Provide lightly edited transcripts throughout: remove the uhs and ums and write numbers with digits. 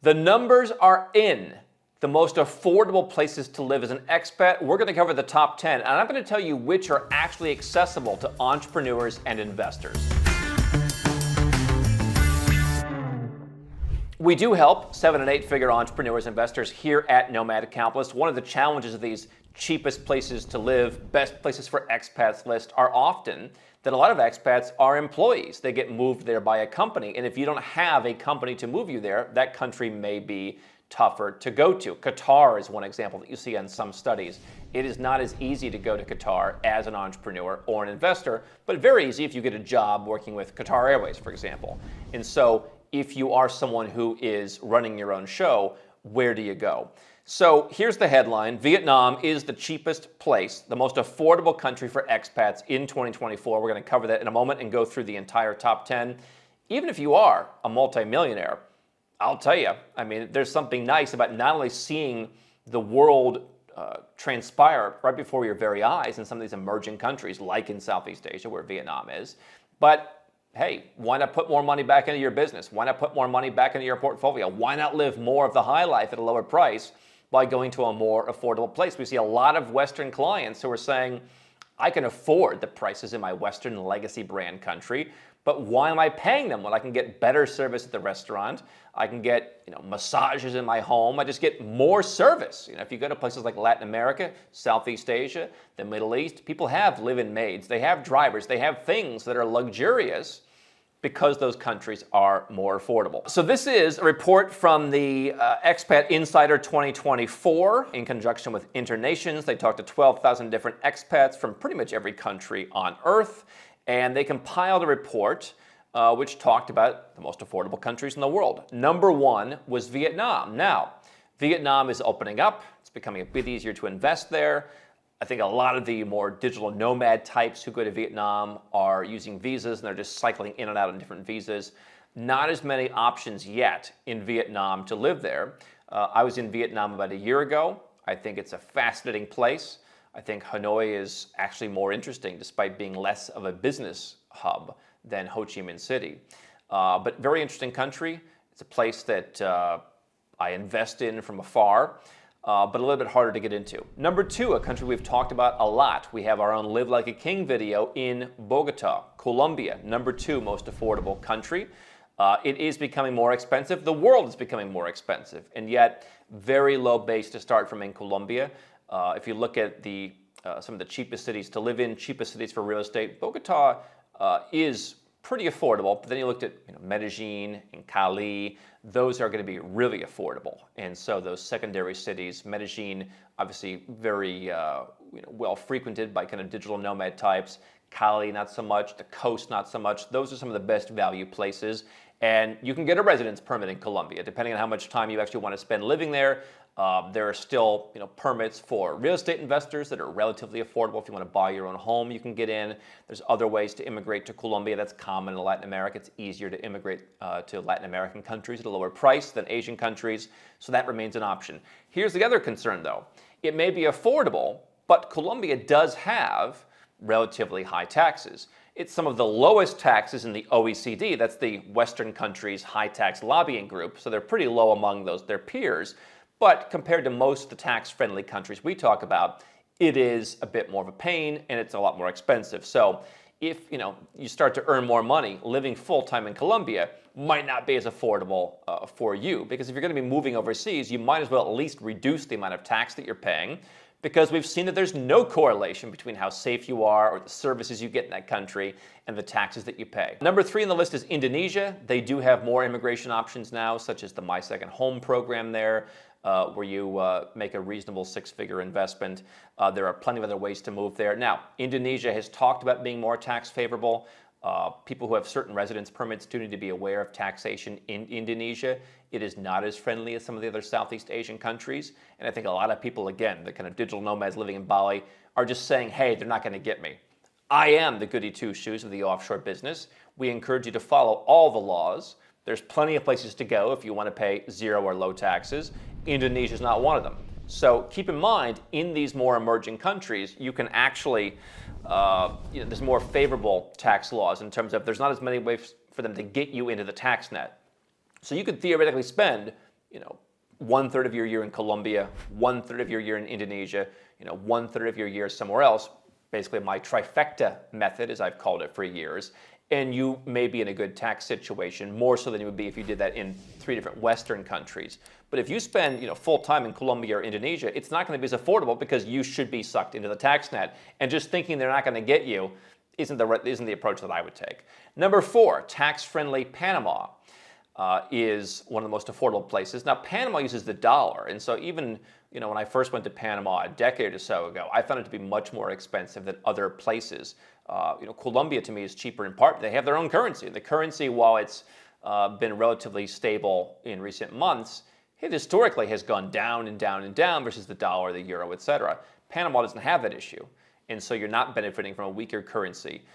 The numbers are in. The most affordable places to live as an expat. We're going to cover the top 10, and I'm going to tell you which are actually accessible to entrepreneurs and investors. We do help 7- and 8-figure entrepreneurs and investors here at Nomad Capitalist. One of the challenges of these cheapest places to live, best places for expats list are often that a lot of expats are employees. They get moved there by a company, and if you don't have a company to move you there, that country may be tougher to go to. Qatar is one example that you see on some studies. It is not as easy to go to Qatar as an entrepreneur or an investor, but very easy if you get a job working with Qatar Airways, for example. And so if you are someone who is running your own show, where do you go? So here's the headline. Vietnam is the cheapest place, the most affordable country for expats in 2024. We're going to cover that in a moment and go through the entire top 10. Even if you are a multimillionaire, I'll tell you, I mean, there's something nice about not only seeing the world transpire right before your very eyes in some of these emerging countries, like in Southeast Asia, where Vietnam is, but hey, why not put more money back into your business? Why not put more money back into your portfolio? Why not live more of the high life at a lower price by going to a more affordable place? We see a lot of Western clients who are saying, I can afford the prices in my Western legacy brand country, but why am I paying them when I can get better service at the restaurant? I can get, massages in my home. I just get more service. If you go to places like Latin America, Southeast Asia, the Middle East, people have live-in maids. They have drivers. They have things that are luxurious because those countries are more affordable. So this is a report from the Expat Insider 2024 in conjunction with Internations. They talked to 12,000 different expats from pretty much every country on Earth, and they compiled a report which talked about the most affordable countries in the world. Number one was Vietnam. Now, Vietnam is opening up. It's becoming a bit easier to invest there. I think a lot of the more digital nomad types who go to Vietnam are using visas, and they're just cycling in and out on different visas. Not as many options yet in Vietnam to live there. I was in Vietnam about a year ago. I think it's a fascinating place. I think Hanoi is actually more interesting despite being less of a business hub than Ho Chi Minh City. But very interesting country. It's a place that I invest in from afar. But a little bit harder to get into. Number two, a country we've talked about a lot. We have our own Live Like a King video in Bogota, Colombia. Number two most affordable country. It is becoming more expensive. The world is becoming more expensive, and yet very low base to start from in Colombia. If you look at some of the cheapest cities to live in, cheapest cities for real estate, Bogota is pretty affordable, but then you looked at Medellin and Cali, those are going to be really affordable. And so those secondary cities, Medellin, obviously very well frequented by kind of digital nomad types, Cali not so much, the coast not so much. Those are some of the best value places. And you can get a residence permit in Colombia, depending on how much time you actually want to spend living there. There are still permits for real estate investors that are relatively affordable. If you want to buy your own home, you can get in. There's other ways to immigrate to Colombia. That's common in Latin America. It's easier to immigrate to Latin American countries at a lower price than Asian countries. So that remains an option. Here's the other concern, though. It may be affordable, but Colombia does have relatively high taxes. It's some of the lowest taxes in the OECD. That's the Western countries' high tax lobbying group. So they're pretty low among their peers. But compared to most of the tax-friendly countries we talk about, it is a bit more of a pain, and it's a lot more expensive. So if you start to earn more money, living full-time in Colombia might not be as affordable for you. Because if you're going to be moving overseas, you might as well at least reduce the amount of tax that you're paying, because we've seen that there's no correlation between how safe you are or the services you get in that country and the taxes that you pay. Number three on the list is Indonesia. They do have more immigration options now, such as the My Second Home program there, where you make a reasonable six-figure investment. There are plenty of other ways to move there. Now, Indonesia has talked about being more tax favorable. People who have certain residence permits do need to be aware of taxation in Indonesia. It is not as friendly as some of the other Southeast Asian countries. And I think a lot of people, again, the kind of digital nomads living in Bali, are just saying, hey, they're not going to get me. I am the goody two-shoes of the offshore business. We encourage you to follow all the laws. There's plenty of places to go if you want to pay zero or low taxes. Indonesia is not one of them. So keep in mind, in these more emerging countries, you can actually, there's more favorable tax laws in terms of there's not as many ways for them to get you into the tax net. So you could theoretically spend 1/3 of your year in Colombia, 1/3 of your year in Indonesia, 1/3 of your year somewhere else, basically my trifecta method, as I've called it for years, and you may be in a good tax situation, more so than you would be if you did that in 3 different Western countries. But if you spend full time in Colombia or Indonesia, it's not going to be as affordable because you should be sucked into the tax net. And just thinking they're not going to get you isn't the approach that I would take. Number 4, tax-friendly Panama. Is one of the most affordable places. Now, Panama uses the dollar, and so even when I first went to Panama a decade or so ago, I found it to be much more expensive than other places. Colombia to me is cheaper in part. They have their own currency. The currency, while it's been relatively stable in recent months, it historically has gone down and down and down versus the dollar, the euro, etc. Panama doesn't have that issue, and so you're not benefiting from a weaker currency.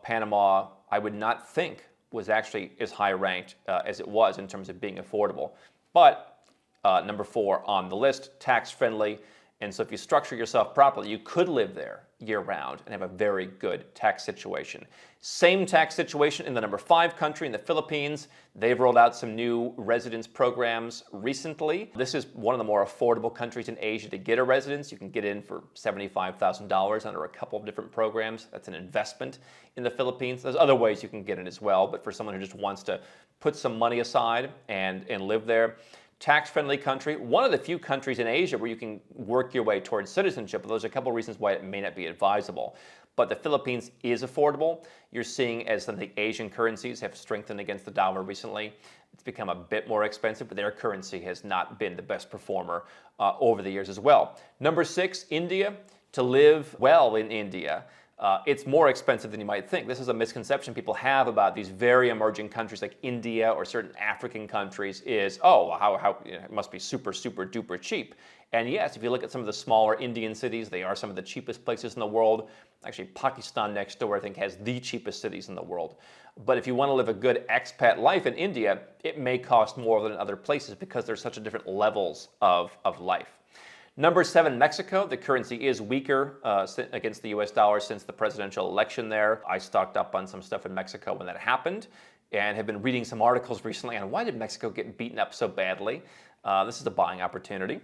Panama, I would not think, was actually as high ranked as it was in terms of being affordable. But number 4 on the list, tax friendly. And so if you structure yourself properly, you could live there year round and have a very good tax situation. Same tax situation in the number 5 country, in the Philippines. They've rolled out some new residence programs recently. This is one of the more affordable countries in Asia to get a residence. You can get in for $75,000 under a couple of different programs. That's an investment in the Philippines. There's other ways you can get in as well, but for someone who just wants to put some money aside and live there, tax-friendly country, one of the few countries in Asia where you can work your way towards citizenship. But there's a couple of reasons why it may not be advisable. But the Philippines is affordable. You're seeing as some of the Asian currencies have strengthened against the dollar recently, it's become a bit more expensive, but their currency has not been the best performer over the years as well. Number 6, India. To live well in India, it's more expensive than you might think. This is a misconception people have about these very emerging countries like India or certain African countries is, it must be super, super duper cheap. And yes, if you look at some of the smaller Indian cities, they are some of the cheapest places in the world. Actually, Pakistan next door, I think, has the cheapest cities in the world. But if you want to live a good expat life in India, it may cost more than other places because there's such a different levels of life. Number 7, Mexico. The currency is weaker against the US dollar since the presidential election there. I stocked up on some stuff in Mexico when that happened and have been reading some articles recently on why did Mexico get beaten up so badly. This is a buying opportunity.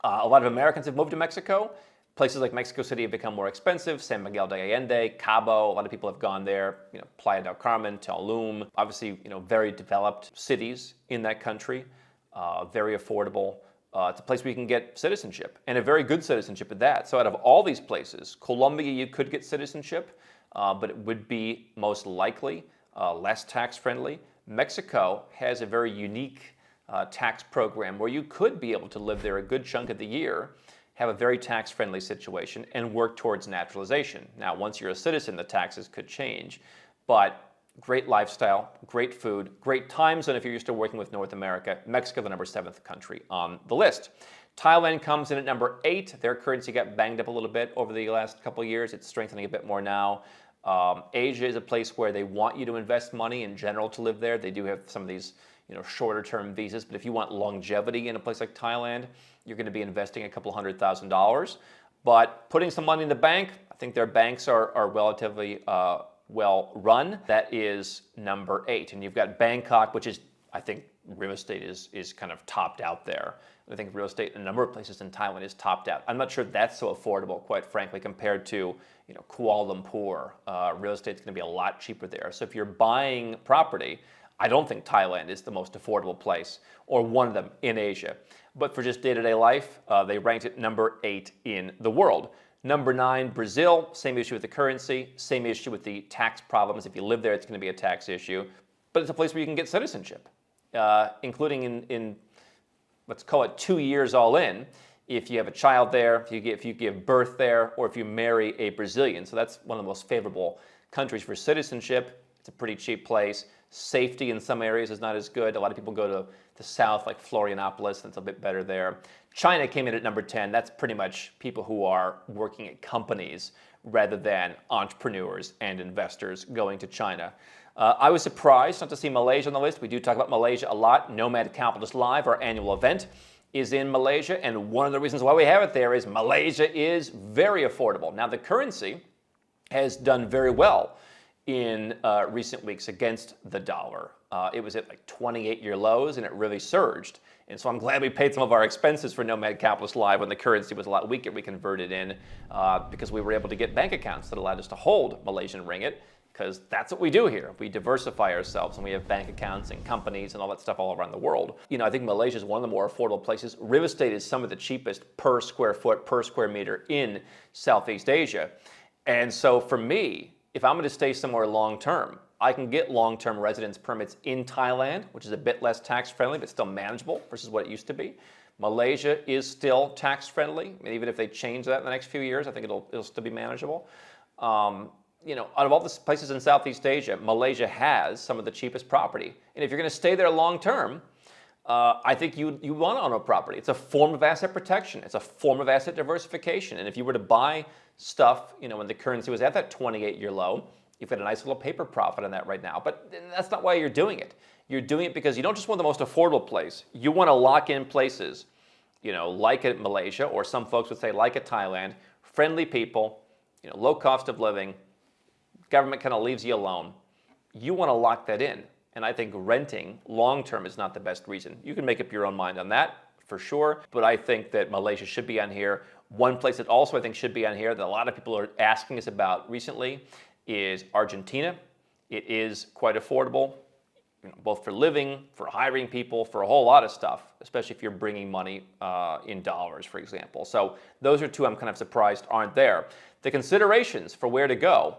A lot of Americans have moved to Mexico. Places like Mexico City have become more expensive. San Miguel de Allende, Cabo, a lot of people have gone there. Playa del Carmen, Tulum. Obviously, very developed cities in that country. Very affordable. It's a place where you can get citizenship, and a very good citizenship at that. So out of all these places, Colombia, you could get citizenship, but it would be most likely less tax-friendly. Mexico has a very unique tax program where you could be able to live there a good chunk of the year, have a very tax-friendly situation, and work towards naturalization. Now, once you're a citizen, the taxes could change, but great lifestyle, great food, great time zone if you're used to working with North America. Mexico, the number 7th country on the list. Thailand comes in at number 8. Their currency got banged up a little bit over the last couple of years. It's strengthening a bit more now. Asia is a place where they want you to invest money in general to live there. They do have some of these shorter term visas, but if you want longevity in a place like Thailand, you're going to be investing a couple $100,000. But putting some money in the bank, I think their banks are relatively well run. That is number 8. And you've got Bangkok, which is, I think, real estate is kind of topped out there. I think real estate in a number of places in Thailand is topped out. I'm not sure that's so affordable, quite frankly, compared to Kuala Lumpur. Real estate's going to be a lot cheaper there. So if you're buying property, I don't think Thailand is the most affordable place, or one of them in Asia. But for just day-to-day life, they ranked it number 8 in the world. Number 9, Brazil, same issue with the currency, same issue with the tax problems. If you live there, it's going to be a tax issue. But it's a place where you can get citizenship, including in let's call it 2 years all in, if you have a child there, if you give birth there, or if you marry a Brazilian. So that's one of the most favorable countries for citizenship. It's a pretty cheap place. Safety in some areas is not as good. A lot of people go to the south, like Florianopolis, and it's a bit better there. China came in at number 10. That's pretty much people who are working at companies rather than entrepreneurs and investors going to China. I was surprised not to see Malaysia on the list. We do talk about Malaysia a lot. Nomad Capitalist Live, our annual event, is in Malaysia, and one of the reasons why we have it there is Malaysia is very affordable. Now, the currency has done very well in recent weeks against the dollar. It was at like 28-year lows, and it really surged And so I'm glad we paid some of our expenses for Nomad Capitalist Live when the currency was a lot weaker. We converted in because we were able to get bank accounts that allowed us to hold Malaysian ringgit, because that's what we do here. We diversify ourselves, and we have bank accounts and companies and all that stuff all around the world. I think Malaysia is one of the more affordable places. Real estate is some of the cheapest per square foot, per square meter in Southeast Asia. And so for me, if I'm going to stay somewhere long term, I can get long-term residence permits in Thailand, which is a bit less tax-friendly, but still manageable versus what it used to be. Malaysia is still tax-friendly. I mean, even if they change that in the next few years, I think it'll still be manageable. Out of all the places in Southeast Asia, Malaysia has some of the cheapest property. And if you're going to stay there long-term, I think you want to own a property. It's a form of asset protection. It's a form of asset diversification. And if you were to buy stuff, when the currency was at that 28-year low, you've got a nice little paper profit on that right now. But that's not why you're doing it. You're doing it because you don't just want the most affordable place. You want to lock in places, like at Malaysia, or some folks would say like at Thailand, friendly people, low cost of living, government kind of leaves you alone. You want to lock that in. And I think renting long-term is not the best reason. You can make up your own mind on that, for sure. But I think that Malaysia should be on here. One place that also I think should be on here that a lot of people are asking us about recently is Argentina. It is quite affordable, both for living, for hiring people, for a whole lot of stuff, especially if you're bringing money in dollars, for example. So those are two I'm kind of surprised aren't there. The considerations for where to go.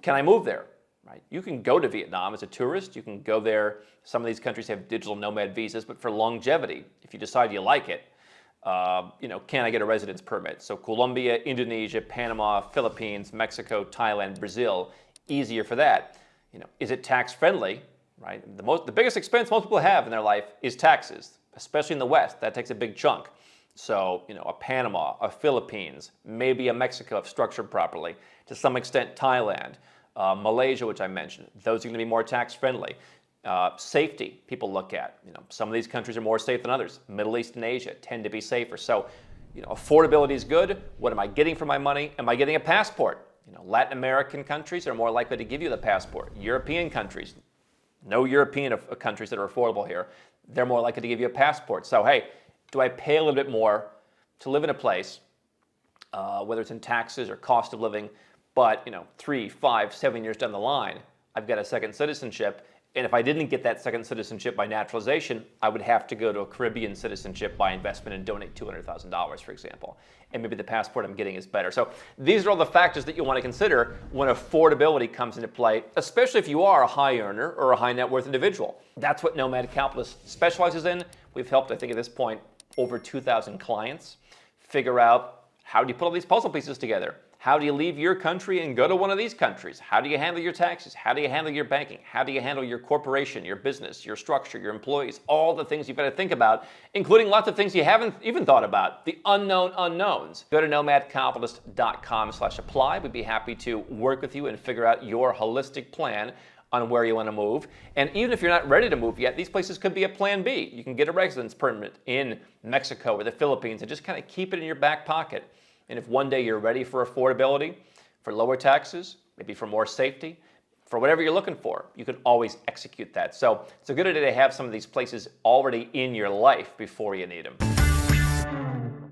Can I move there? Right? You can go to Vietnam as a tourist. You can go there. Some of these countries have digital nomad visas, but for longevity, if you decide you like it, can I get a residence permit? So Colombia, Indonesia, Panama, Philippines, Mexico, Thailand, Brazil, easier for that. Is it tax friendly? Right? The biggest expense most people have in their life is taxes, especially in the West. That takes a big chunk. So, a Panama, a Philippines, maybe a Mexico if structured properly, to some extent Thailand, Malaysia, which I mentioned. Those are going to be more tax friendly. Safety, people look at. Some of these countries are more safe than others. Middle East and Asia tend to be safer. So, affordability is good. What am I getting for my money? Am I getting a passport? Latin American countries are more likely to give you the passport. European countries, no European countries that are affordable here, they're more likely to give you a passport. So, hey, do I pay a little bit more to live in a place, whether it's in taxes or cost of living, but 3, 5, 7 years down the line, I've got a second citizenship. And if I didn't get that second citizenship by naturalization, I would have to go to a Caribbean citizenship by investment and donate $200,000, for example. And maybe the passport I'm getting is better. So these are all the factors that you want to consider when affordability comes into play, especially if you are a high earner or a high net worth individual. That's what Nomad Capitalist specializes in. We've helped, I think at this point, over 2,000 clients figure out how do you put all these puzzle pieces together. How do you leave your country and go to one of these countries? How do you handle your taxes? How do you handle your banking? How do you handle your corporation, your business, your structure, your employees? All the things you've got to think about, including lots of things you haven't even thought about, the unknown unknowns. Go to nomadcapitalist.com/apply. We'd be happy to work with you and figure out your holistic plan on where you want to move. And even if you're not ready to move yet, these places could be a plan B. You can get a residence permit in Mexico or the Philippines and just kind of keep it in your back pocket. And if one day you're ready for affordability, for lower taxes, maybe for more safety, for whatever you're looking for, you can always execute that. So it's a good idea to have some of these places already in your life before you need them.